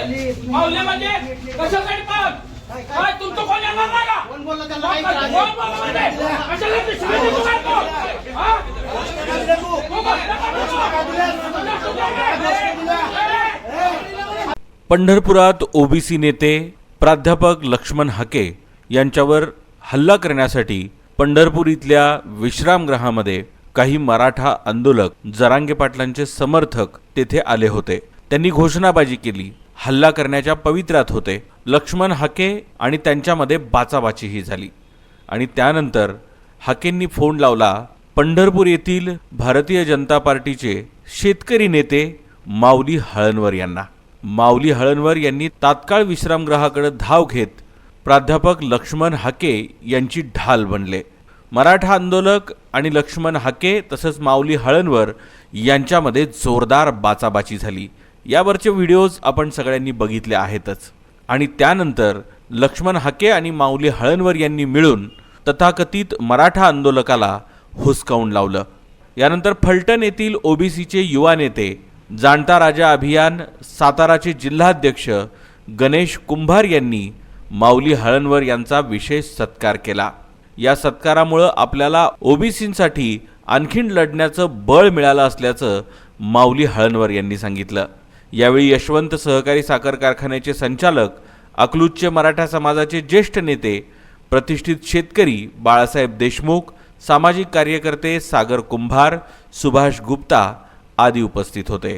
माऊली म्हणजे कशासाठी पण काय तुमचं कोण येणार नाही का? कोण बोलला त्याला? कोण बोलला म्हणजे कशाला ती शिवाजी तू करतो? हा? पंढरपुरात ओबीसी नेते प्राध्यापक लक्ष्मण हाके यांच्यावर हल्ला करण्यासाठी पंढरपूर इथल्या विश्रामगृहामध्ये काही मराठा आंदोलक जरांगे पाटलांचे समर्थक तेथे आले होते। त्यांनी घोषणाबाजी केली, हल्ला करण्याच्या पवित्र्यात होते। लक्ष्मण हाके आणि त्यांच्यामध्ये बाचाबाचीही झाली आणि त्यानंतर हाकेंनी फोन लावला पंढरपूर येथील भारतीय जनता पार्टीचे शेतकरी नेते माऊली हळणवर यांना। माऊली हळणवर यांनी तात्काळ विश्रामगृहाकडे धाव घेत प्राध्यापक लक्ष्मण हाके यांची ढाल बनले। मराठा आंदोलक आणि लक्ष्मण हाके तसंच माऊली हळणवर यांच्यामध्ये जोरदार बाचाबाची झाली। यावरचे व्हिडिओज आपण सगळ्यांनी बघितले आहेतच। आणि त्यानंतर लक्ष्मण हाके आणि माऊली हळणवर यांनी मिळून तथाकथित मराठा आंदोलकाला हुसकावून लावलं। यानंतर फलटण येथील ओबीसीचे युवा नेते जाणता राजा अभियान साताराचे जिल्हाध्यक्ष गणेश कुंभार यांनी माऊली हळणवर यांचा विशेष सत्कार केला। या सत्कारामुळे आपल्याला ओबीसींसाठी आणखीन लढण्याचं बळ मिळालं असल्याचं माऊली हळणवर यांनी सांगितलं। यावेळी यशवंत सहकारी साखर कारखान्याचे संचालक, अकलूजचे मराठा समाजाचे ज्येष्ठ नेते, प्रतिष्ठित शेतकरी बाळासाहेब देशमुख, सामाजिक कार्यकर्ते सागर कुंभार, सुभाष गुप्ता आदी उपस्थित होते।